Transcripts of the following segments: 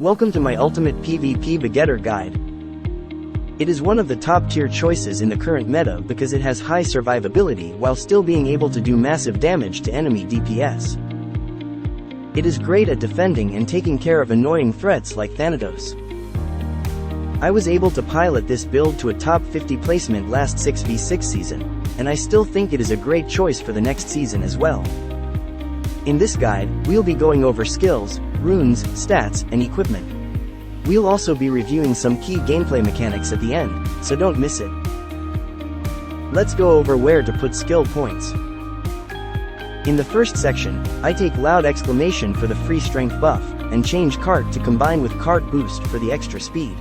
Welcome to my ultimate PvP Begetter guide. It is one of the top tier choices in the current meta because it has high survivability while still being able to do massive damage to enemy DPS. It is great at defending and taking care of annoying threats like Thanatos. I was able to pilot this build to a top 50 placement last 6v6 season, and I still think it is a great choice for the next season as well. In this guide, we'll be going over skills, runes, stats, and equipment. We'll also be reviewing some key gameplay mechanics at the end, so don't miss it. Let's go over where to put skill points. In the first section, I take Loud Exclamation for the free strength buff, and change Cart to combine with Cart Boost for the extra speed.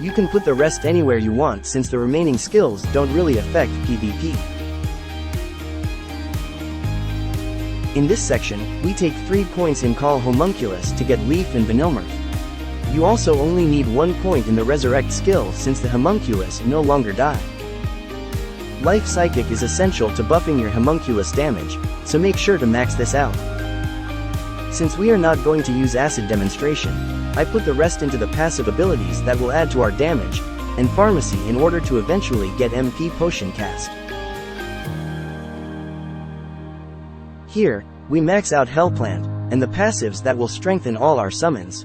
You can put the rest anywhere you want since the remaining skills don't really affect PvP. In this section, we take 3 points in Call Homunculus to get Leaf and Vanilmirth. You also only need 1 point in the Resurrect skill since the Homunculus no longer die. Life Psychic is essential to buffing your Homunculus damage, so make sure to max this out. Since we are not going to use Acid Demonstration, I put the rest into the passive abilities that will add to our damage, and Pharmacy in order to eventually get MP Potion cast. Here, we max out Hellplant, and the passives that will strengthen all our summons.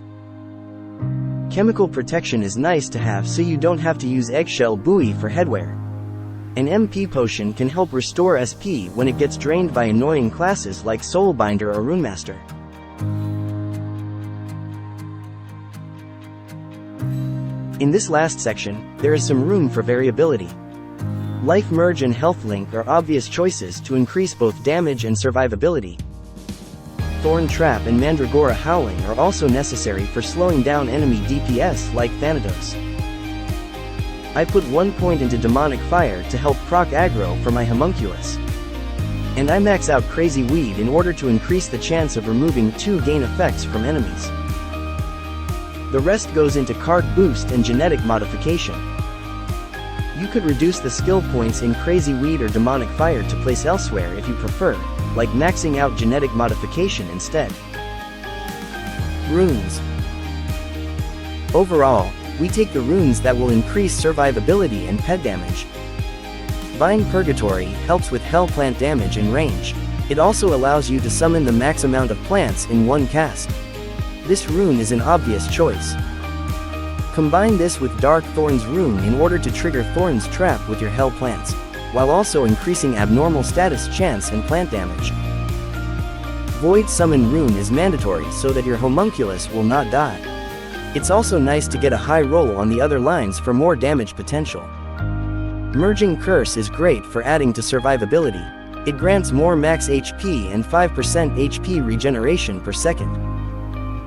Chemical Protection is nice to have so you don't have to use Eggshell Buoy for headwear. An MP Potion can help restore SP when it gets drained by annoying classes like Soulbinder or Runemaster. In this last section, there is some room for variability. Life Merge and Health Link are obvious choices to increase both damage and survivability. Thorn Trap and Mandragora Howling are also necessary for slowing down enemy DPS like Thanatos. I put 1 point into Demonic Fire to help proc aggro for my Homunculus. And I max out Crazy Weed in order to increase the chance of removing 2 gain effects from enemies. The rest goes into Cart Boost and Genetic Modification. You could reduce the skill points in Crazy Weed or Demonic Fire to place elsewhere if you prefer, like maxing out Genetic Modification instead. Runes. Overall, we take the runes that will increase survivability and pet damage. Vine Purgatory helps with Hellplant damage and range. It also allows you to summon the max amount of plants in one cast. This rune is an obvious choice. Combine this with Dark Thorn's rune in order to trigger Thorn's trap with your Hell plants, while also increasing abnormal status chance and plant damage. Void Summon rune is mandatory so that your Homunculus will not die. It's also nice to get a high roll on the other lines for more damage potential. Merging Curse is great for adding to survivability. It grants more max HP and 5% HP regeneration per second.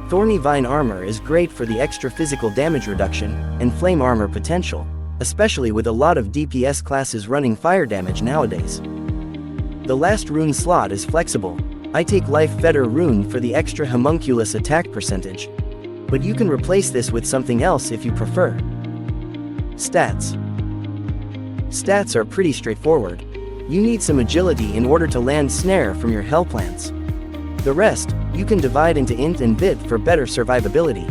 Thorny Vine Armor is great for the extra physical damage reduction, and Flame Armor potential, especially with a lot of DPS classes running fire damage nowadays. The last rune slot is flexible. I take Life Fetter rune for the extra Homunculus attack percentage. But you can replace this with something else if you prefer. Stats. Stats are pretty straightforward. You need some agility in order to land Snare from your Hellplants. The rest, you can divide into Int and Vit for better survivability.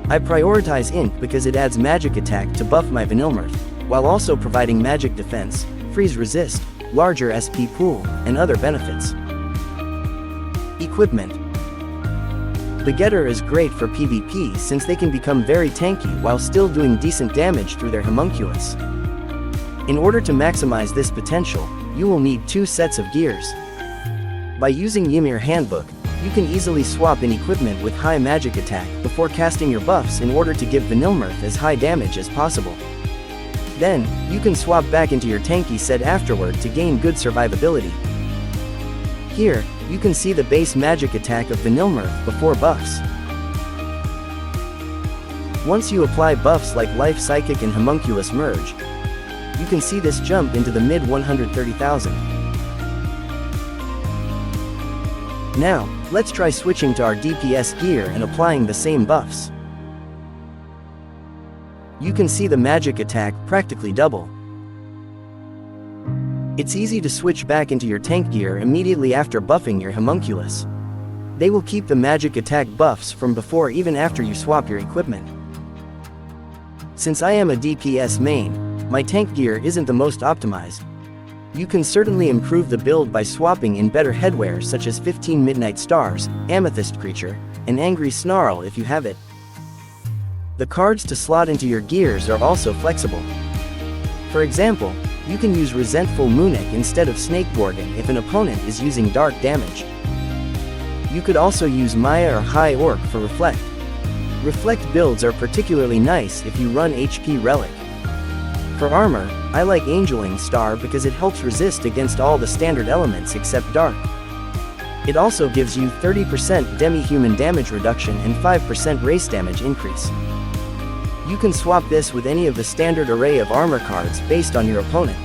I prioritize Int because it adds magic attack to buff my Vanilmirth, while also providing magic defense, freeze resist, larger SP pool, and other benefits. Equipment. Begetter is great for PvP since they can become very tanky while still doing decent damage through their Homunculus. In order to maximize this potential, you will need 2 sets of gears. By using Ymir Handbook, you can easily swap in equipment with high magic attack before casting your buffs in order to give Vanilmirth as high damage as possible. Then, you can swap back into your tanky set afterward to gain good survivability. Here, you can see the base magic attack of Vanilmirth before buffs. Once you apply buffs like Life Psychic and Homunculus Merge, you can see this jump into the mid 130,000. Now, let's try switching to our DPS gear and applying the same buffs. You can see the magic attack practically double. It's easy to switch back into your tank gear immediately after buffing your Homunculus. They will keep the magic attack buffs from before even after you swap your equipment. Since I am a DPS main, my tank gear isn't the most optimized. You can certainly improve the build by swapping in better headwear such as 15 Midnight Stars, Amethyst Creature, and Angry Snarl if you have it. The cards to slot into your gears are also flexible. For example, you can use Resentful Munich instead of Snakeborgin if an opponent is using dark damage. You could also use Maya or High Orc for Reflect. Reflect builds are particularly nice if you run HP Relic. For armor, I like Angeling Star because it helps resist against all the standard elements except Dark. It also gives you 30% demi-human damage reduction and 5% race damage increase. You can swap this with any of the standard array of armor cards based on your opponent.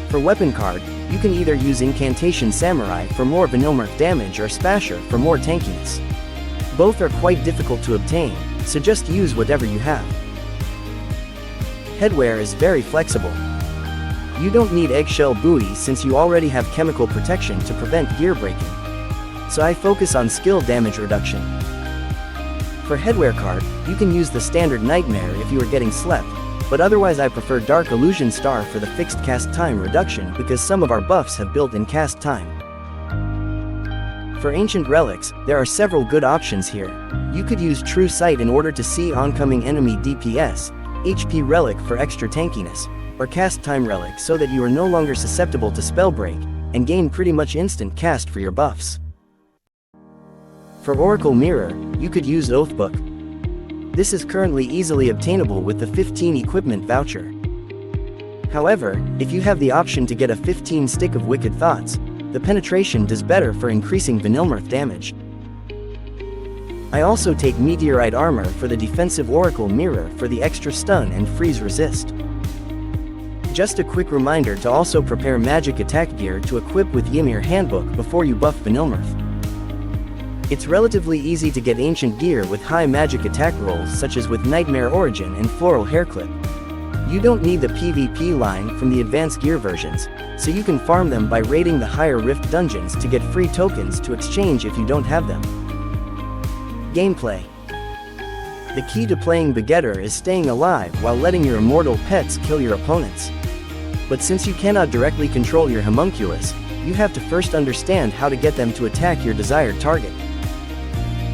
For weapon card, you can either use Incantation Samurai for more Vanilmirth damage or Spasher for more tankiness. Both are quite difficult to obtain, so just use whatever you have. Headwear is very flexible. You don't need Eggshell Buoy since you already have chemical protection to prevent gear breaking. So I focus on skill damage reduction. For headwear card, you can use the standard Nightmare if you are getting slept, but otherwise I prefer Dark Illusion Star for the fixed cast time reduction because some of our buffs have built-in cast time. For ancient relics, there are several good options here. You could use True Sight in order to see oncoming enemy DPS, HP Relic for extra tankiness, or Cast Time Relic so that you are no longer susceptible to spell break, and gain pretty much instant cast for your buffs. For Oracle Mirror, you could use Oathbook. This is currently easily obtainable with the 15 equipment voucher. However, if you have the option to get a 15 stick of Wicked Thoughts, the penetration does better for increasing Vanilmirth damage. I also take Meteorite Armor for the defensive Oracle Mirror for the extra stun and freeze resist. Just a quick reminder to also prepare magic attack gear to equip with Ymir Handbook before you buff Vanilmirth. It's relatively easy to get ancient gear with high magic attack rolls such as with Nightmare Origin and Floral Hairclip. You don't need the PvP line from the advanced gear versions, so you can farm them by raiding the higher Rift dungeons to get free tokens to exchange if you don't have them. Gameplay. The key to playing Begetter is staying alive while letting your immortal pets kill your opponents. But since you cannot directly control your homunculus, you have to first understand how to get them to attack your desired target.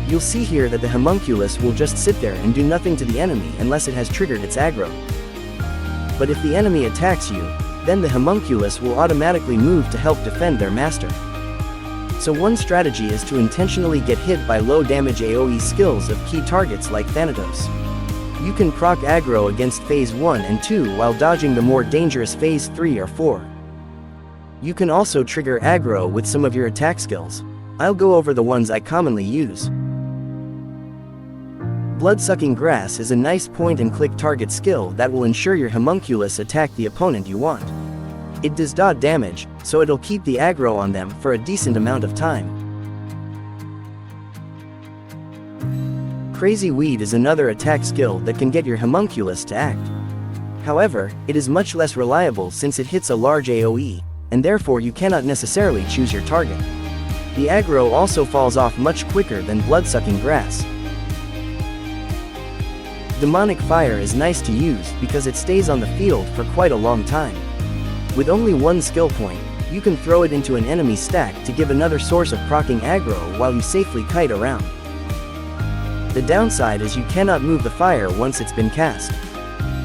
You'll see here that the homunculus will just sit there and do nothing to the enemy unless it has triggered its aggro. But if the enemy attacks you, then the homunculus will automatically move to help defend their master. So one strategy is to intentionally get hit by low damage AoE skills of key targets like Thanatos. You can proc aggro against phase 1 and 2 while dodging the more dangerous phase 3 or 4. You can also trigger aggro with some of your attack skills. I'll go over the ones I commonly use. Blood-Sucking Grass is a nice point-and-click target skill that will ensure your homunculus attack the opponent you want. It does dot damage, so it'll keep the aggro on them for a decent amount of time. Crazy Weed is another attack skill that can get your homunculus to act. However, it is much less reliable since it hits a large AoE, and therefore you cannot necessarily choose your target. The aggro also falls off much quicker than Blood-Sucking Grass. Demonic Fire is nice to use because it stays on the field for quite a long time. With only one skill point, you can throw it into an enemy stack to give another source of proccing aggro while you safely kite around. The downside is you cannot move the fire once it's been cast.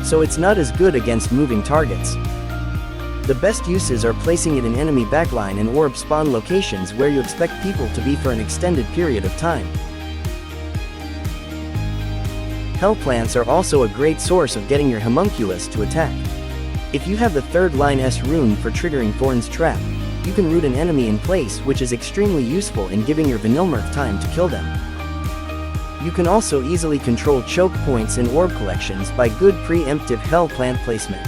So it's not as good against moving targets. The best uses are placing it in enemy backline and orb spawn locations where you expect people to be for an extended period of time. Hell plants are also a great source of getting your homunculus to attack. If you have the third line S rune for triggering Thorn's Trap, you can root an enemy in place, which is extremely useful in giving your Vanilmirth time to kill them. You can also easily control choke points in orb collections by good preemptive hell plant placement.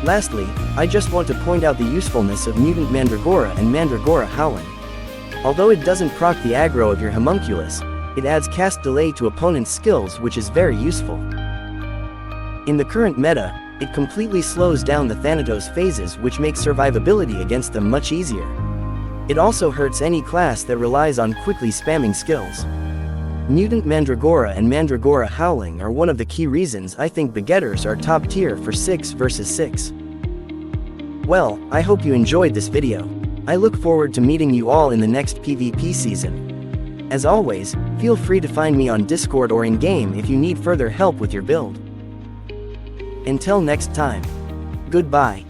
Lastly, I just want to point out the usefulness of Mutant Mandragora and Mandragora Howling. Although it doesn't proc the aggro of your homunculus, it adds cast delay to opponents' skills, which is very useful. In the current meta, it completely slows down the Thanatos phases, which makes survivability against them much easier. It also hurts any class that relies on quickly spamming skills. Mutant Mandragora and Mandragora Howling are one of the key reasons I think Begetters are top tier for 6 vs 6. Well, I hope you enjoyed this video. I look forward to meeting you all in the next PvP season. As always, feel free to find me on Discord or in-game if you need further help with your build. Until next time. Goodbye.